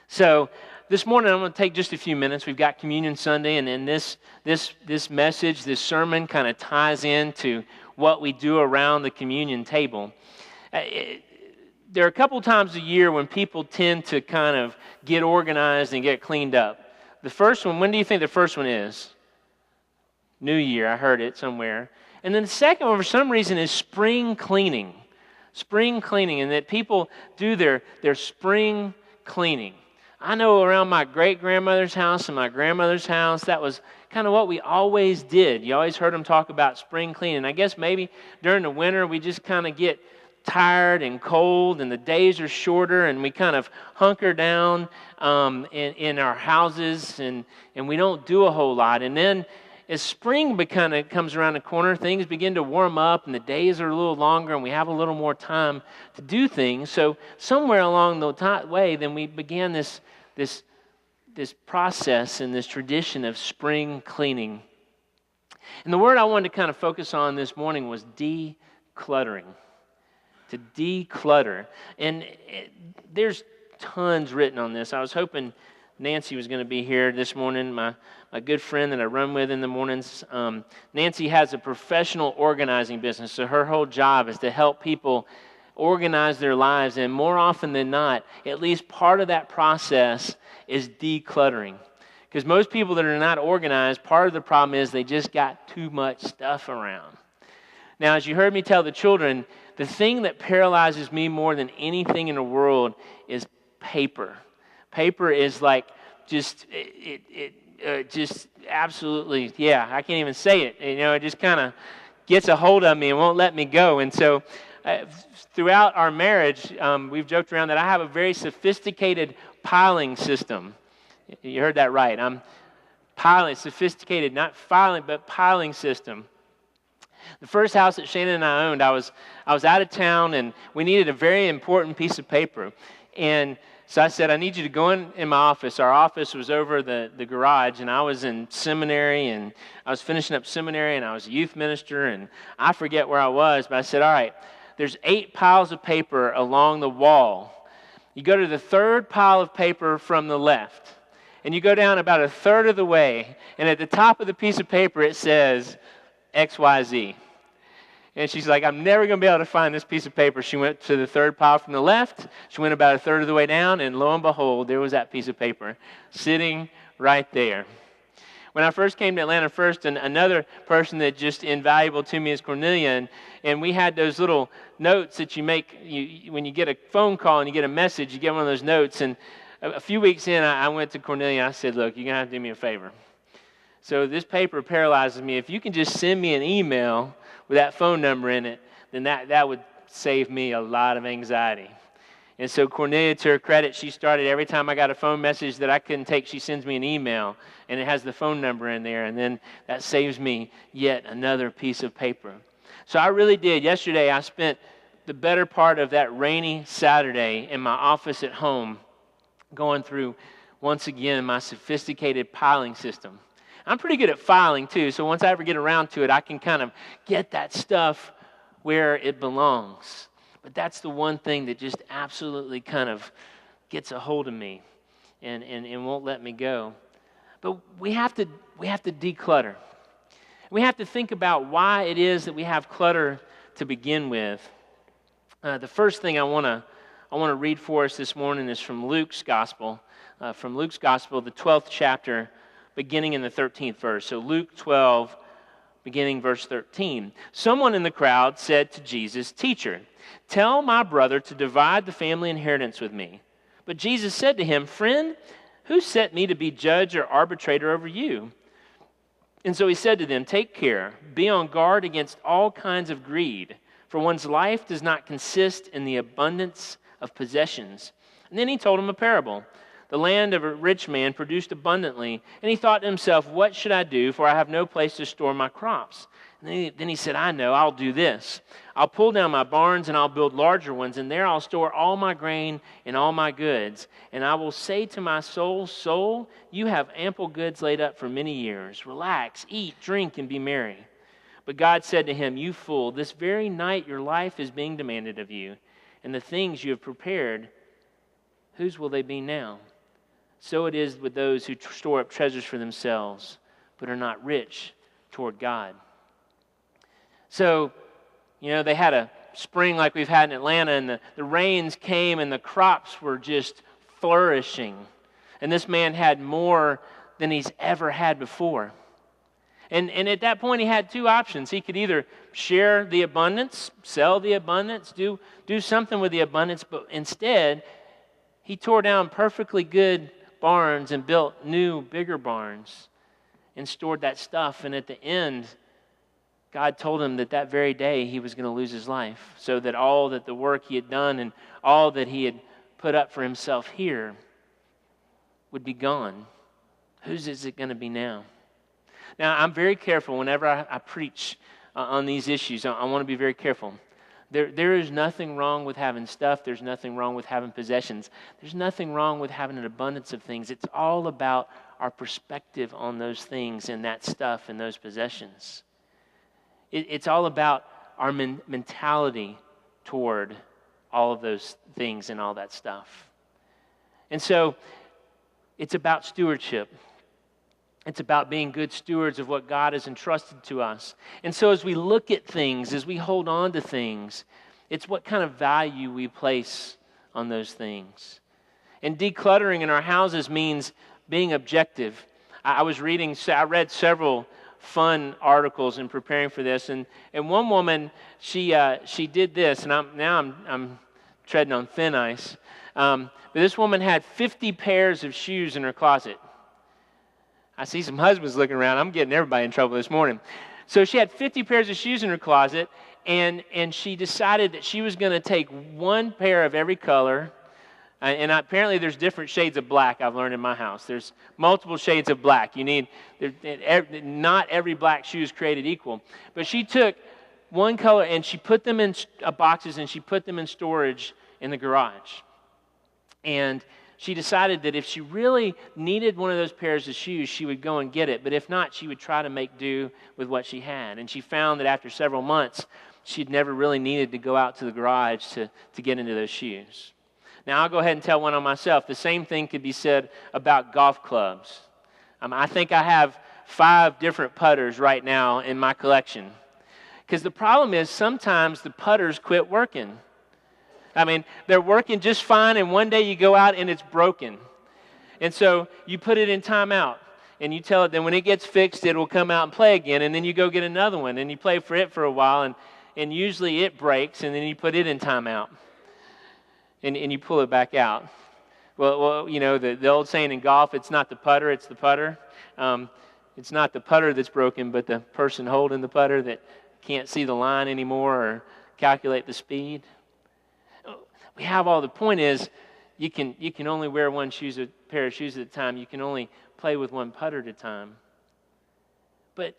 So this morning I'm going to take just a few minutes. We've got Communion Sunday, and then this message, this sermon kind of ties into what we do around the communion table. There are a couple times a year when people tend to kind of get organized and get cleaned up. The first one, when do you think the first one is? New Year, I heard it somewhere. And then the second one, for some reason, is spring cleaning. Spring cleaning, and that people do their spring cleaning. I know around my great-grandmother's house and my grandmother's house, that was kind of what we always did. You always heard them talk about spring cleaning. I guess maybe during the winter we just kind of get tired and cold and the days are shorter and we kind of hunker down in our houses and we don't do a whole lot. And then as spring kind of comes around the corner, things begin to warm up and the days are a little longer and we have a little more time to do things. So somewhere along the way, then we began this process and this tradition of spring cleaning. And the word I wanted to kind of focus on this morning was decluttering. To declutter. And there's tons written on this. I was hoping Nancy was going to be here this morning, my good friend that I run with in the mornings. Nancy has a professional organizing business, so her whole job is to help people organize their lives, and more often than not, at least part of that process is decluttering. Because most people that are not organized, part of the problem is they just got too much stuff around. Now, as you heard me tell the children, the thing that paralyzes me more than anything in the world is paper. Paper is like just just absolutely, I can't even say it. It just kind of gets a hold of me and won't let me go. And so throughout our marriage, we've joked around that I have a very sophisticated piling system. You heard that right. I'm piling, sophisticated, not filing, but piling system. The first house that Shannon and I owned, I was out of town and we needed a very important piece of paper. And so I said, I need you to go in my office. Our office was over the garage, and I was in seminary, and I was finishing up seminary, and I was a youth minister, and I forget where I was, but I said, all right, there's 8 piles of paper along the wall. You go to the third pile of paper from the left, and you go down about a third of the way, and at the top of the piece of paper it says XYZ. And she's like, I'm never going to be able to find this piece of paper. She went to the third pile from the left. She went about a third of the way down, and lo and behold, there was that piece of paper sitting right there. When I first came to Atlanta First, and another person that just invaluable to me is Cornelia, and we had those little notes that you make when you get a phone call and you get a message, you get one of those notes. And a few weeks in, I went to Cornelia and I said, look, you're going to have to do me a favor. So this paper paralyzes me. If you can just send me an email with that phone number in it, then that would save me a lot of anxiety. And so Cornelia, to her credit, she started every time I got a phone message that I couldn't take, she sends me an email, and it has the phone number in there, and then that saves me yet another piece of paper. So I really did. Yesterday, I spent the better part of that rainy Saturday in my office at home going through, once again, my sophisticated piling system. I'm pretty good at filing, too, so once I ever get around to it, I can kind of get that stuff where it belongs. But that's the one thing that just absolutely kind of gets a hold of me and won't let me go. But we have to declutter. We have to think about why it is that we have clutter to begin with. The first thing I want to read for us this morning is from Luke's Gospel. The 12th chapter, beginning in the 13th verse. So Luke 12, beginning verse 13. Someone in the crowd said to Jesus, "Teacher, tell my brother to divide the family inheritance with me." But Jesus said to him, "Friend, who set me to be judge or arbitrator over you?" And so he said to them, "Take care, be on guard against all kinds of greed, for one's life does not consist in the abundance of possessions." And then he told him a parable. The land of a rich man produced abundantly, and he thought to himself, "What should I do, for I have no place to store my crops?" And then he said, "I know, I'll do this. I'll pull down my barns and I'll build larger ones, and there I'll store all my grain and all my goods. And I will say to my soul, 'Soul, you have ample goods laid up for many years. Relax, eat, drink, and be merry.' But God said to him, 'You fool, this very night your life is being demanded of you, and the things you have prepared, whose will they be now?' So it is with those who store up treasures for themselves, but are not rich toward God. So, they had a spring like we've had in Atlanta, and the rains came, and the crops were just flourishing. And this man had more than he's ever had before. And at that point, he had two options. He could either share the abundance, sell the abundance, do something with the abundance, but instead, he tore down perfectly good barns and built new, bigger barns and stored that stuff. And at the end, God told him that very day he was going to lose his life, so that all that the work he had done and all that he had put up for himself here would be gone. Whose is it going to be now? Now, I'm very careful whenever I preach on these issues. I want to be very careful. There is nothing wrong with having stuff. There's nothing wrong with having possessions. There's nothing wrong with having an abundance of things. It's all about our perspective on those things and that stuff and those possessions. It's all about our mentality toward all of those things and all that stuff. And so it's about stewardship. It's about being good stewards of what God has entrusted to us. And so as we look at things, as we hold on to things, it's what kind of value we place on those things. And decluttering in our houses means being objective. I read several fun articles in preparing for this, and one woman, she did this, and I'm treading on thin ice. But this woman had 50 pairs of shoes in her closet. I see some husbands looking around. I'm getting everybody in trouble this morning. So she had 50 pairs of shoes in her closet, and she decided that she was going to take one pair of every color. And apparently there's different shades of black, I've learned in my house. There's multiple shades of black. Not every black shoe is created equal. But she took one color and she put them in boxes, and she put them in storage in the garage. And she decided that if she really needed one of those pairs of shoes, she would go and get it. But if not, she would try to make do with what she had. And she found that after several months, she'd never really needed to go out to the garage to get into those shoes. Now, I'll go ahead and tell one on myself. The same thing could be said about golf clubs. I think I have 5 different putters right now in my collection. Because the problem is sometimes the putters quit working. They're working just fine, and one day you go out and it's broken. And so you put it in timeout, and you tell it that when it gets fixed, it will come out and play again, and then you go get another one, and you play for it for a while, and usually it breaks, and then you put it in timeout, and you pull it back out. Well, the old saying in golf, it's not the putter, it's the putter. It's not the putter that's broken, but the person holding the putter that can't see the line anymore or calculate the speed. We have all. The point is, you can only wear one pair of shoes at a time. You can only play with one putter at a time. But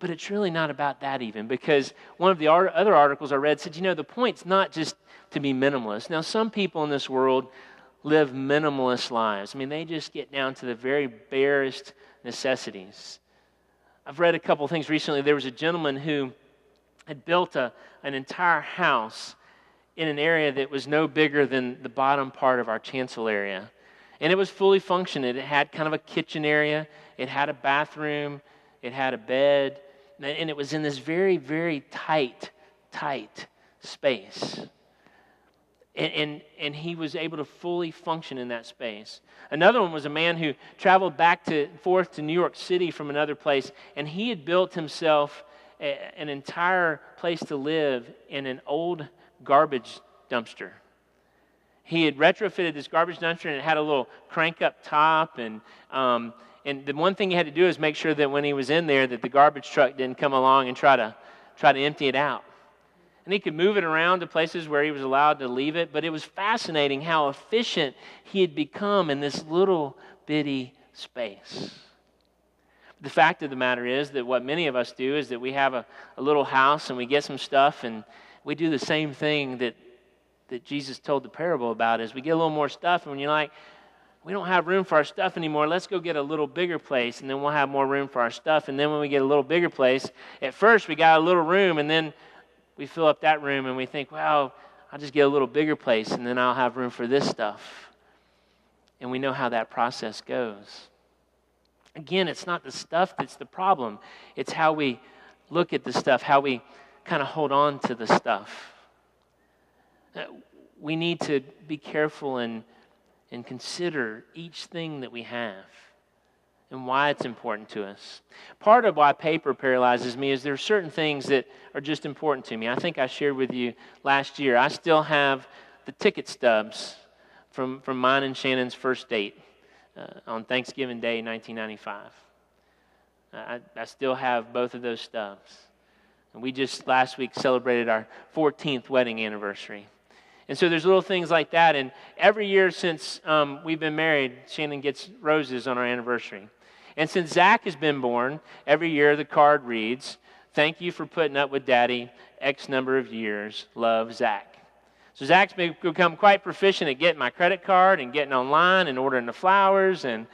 it's really not about that even, because one of the other articles I read said, the point's not just to be minimalist. Now, some people in this world live minimalist lives. They just get down to the very barest necessities. I've read a couple things recently. There was a gentleman who had built an entire house in an area that was no bigger than the bottom part of our chancel area. And it was fully functioning. It had kind of a kitchen area. It had a bathroom. It had a bed. And it was in this very, very tight space. And he was able to fully function in that space. Another one was a man who traveled back and forth to New York City from another place, and he had built himself an entire place to live in an old garbage dumpster. He had retrofitted this garbage dumpster, and it had a little crank up top, and the one thing he had to do is make sure that when he was in there that the garbage truck didn't come along and try to empty it out. And he could move it around to places where he was allowed to leave it, but it was fascinating how efficient he had become in this little bitty space. The fact of the matter is that what many of us do is that we have a little house and we get some stuff, and we do the same thing that Jesus told the parable about, is we get a little more stuff, and when you're like, we don't have room for our stuff anymore, let's go get a little bigger place, and then we'll have more room for our stuff. And then when we get a little bigger place, at first we got a little room, and then we fill up that room, and we think, well, I'll just get a little bigger place, and then I'll have room for this stuff. And we know how that process goes. Again, it's not the stuff that's the problem. It's how we look at the stuff, how we kind of hold on to the stuff. We need to be careful and consider each thing that we have and why it's important to us. Part of why paper paralyzes me is there are certain things that are just important to me. I think I shared with you last year. I still have the ticket stubs from mine and Shannon's first date on Thanksgiving Day, 1995. I still have both of those stubs. And we just last week celebrated our 14th wedding anniversary. And so there's little things like that. And every year since we've been married, Shannon gets roses on our anniversary. And since Zach has been born, every year the card reads, "Thank you for putting up with Daddy X number of years. Love, Zach." So Zach's become quite proficient at getting my credit card and getting online and ordering the flowers and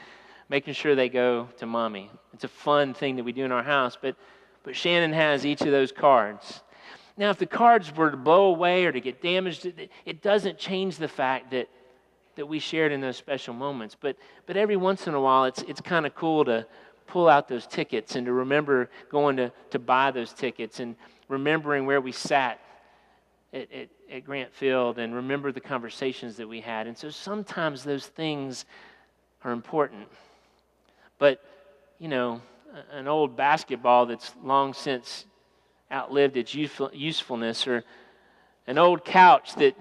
making sure they go to Mommy. It's a fun thing that we do in our house. But Shannon has each of those cards. Now, if the cards were to blow away or to get damaged, it doesn't change the fact that we shared in those special moments. But every once in a while, it's kind of cool to pull out those tickets and to remember going to buy those tickets and remembering where we sat at Grant Field and remember the conversations that we had. And so sometimes those things are important. But, an old basketball that's long since outlived its usefulness, or an old couch that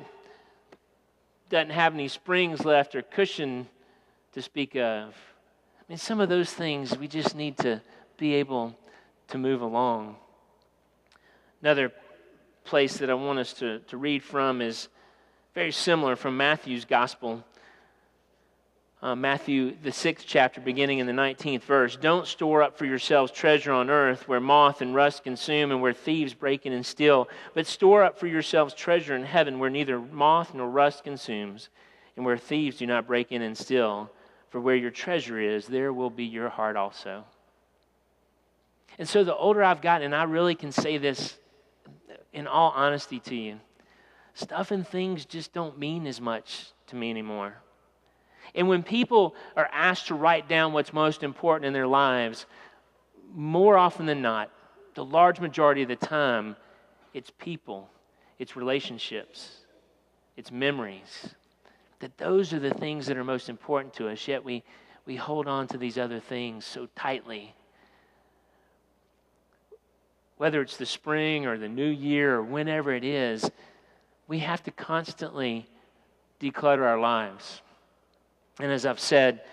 doesn't have any springs left or cushion to speak of. I mean, some of those things we just need to be able to move along. Another place that I want us to read from is very similar from Matthew's Gospel. Matthew, the 6th chapter, beginning in the 19th verse. "Don't store up for yourselves treasure on earth where moth and rust consume and where thieves break in and steal, but store up for yourselves treasure in heaven where neither moth nor rust consumes and where thieves do not break in and steal. For where your treasure is, there will be your heart also." And so the older I've gotten, and I really can say this in all honesty to you, stuff and things just don't mean as much to me anymore. And when people are asked to write down what's most important in their lives, more often than not, the large majority of the time, it's people, it's relationships, it's memories. That those are the things that are most important to us, yet we hold on to these other things so tightly. Whether it's the spring or the new year or whenever it is, we have to constantly declutter our lives. And as I've said,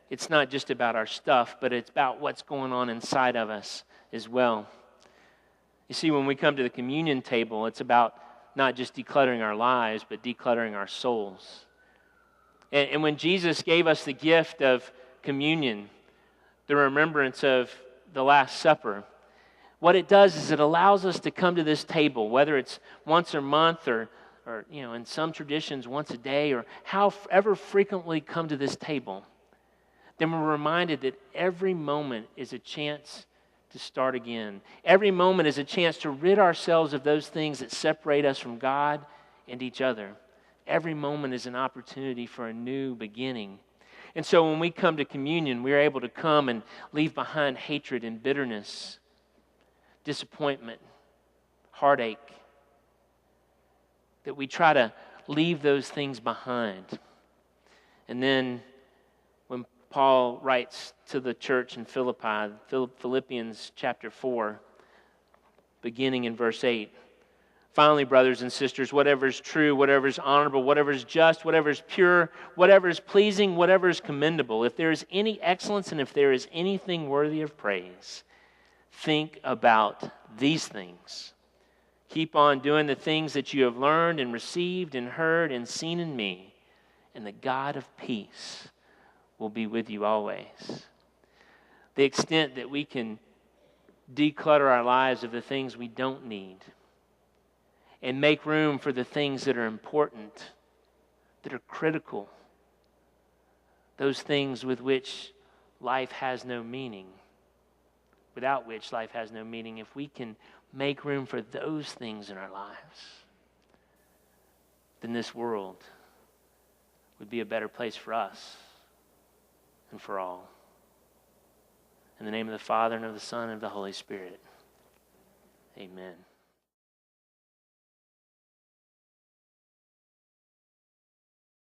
it's not just about our stuff, but it's about what's going on inside of us as well. You see, when we come to the communion table, it's about not just decluttering our lives, but decluttering our souls. And when Jesus gave us the gift of communion, the remembrance of the Last Supper, what it does is it allows us to come to this table, whether it's once a month or in some traditions once a day, or however frequently come to this table, then we're reminded that every moment is a chance to start again. Every moment is a chance to rid ourselves of those things that separate us from God and each other. Every moment is an opportunity for a new beginning. And so when we come to communion, we're able to come and leave behind hatred and bitterness, disappointment, heartache, that we try to leave those things behind. And then when Paul writes to the church in Philippi, Philippians chapter 4, beginning in verse 8, "Finally, brothers and sisters, whatever is true, whatever is honorable, whatever is just, whatever is pure, whatever is pleasing, whatever is commendable, if there is any excellence and if there is anything worthy of praise, think about these things. Keep on doing the things that you have learned and received and heard and seen in me, and the God of peace will be with you always." The extent that we can declutter our lives of the things we don't need and make room for the things that are important, that are critical, those things with which life has no meaning, without which life has no meaning. If we can make room for those things in our lives, then this world would be a better place for us and for all. In the name of the Father, and of the Son, and of the Holy Spirit. Amen.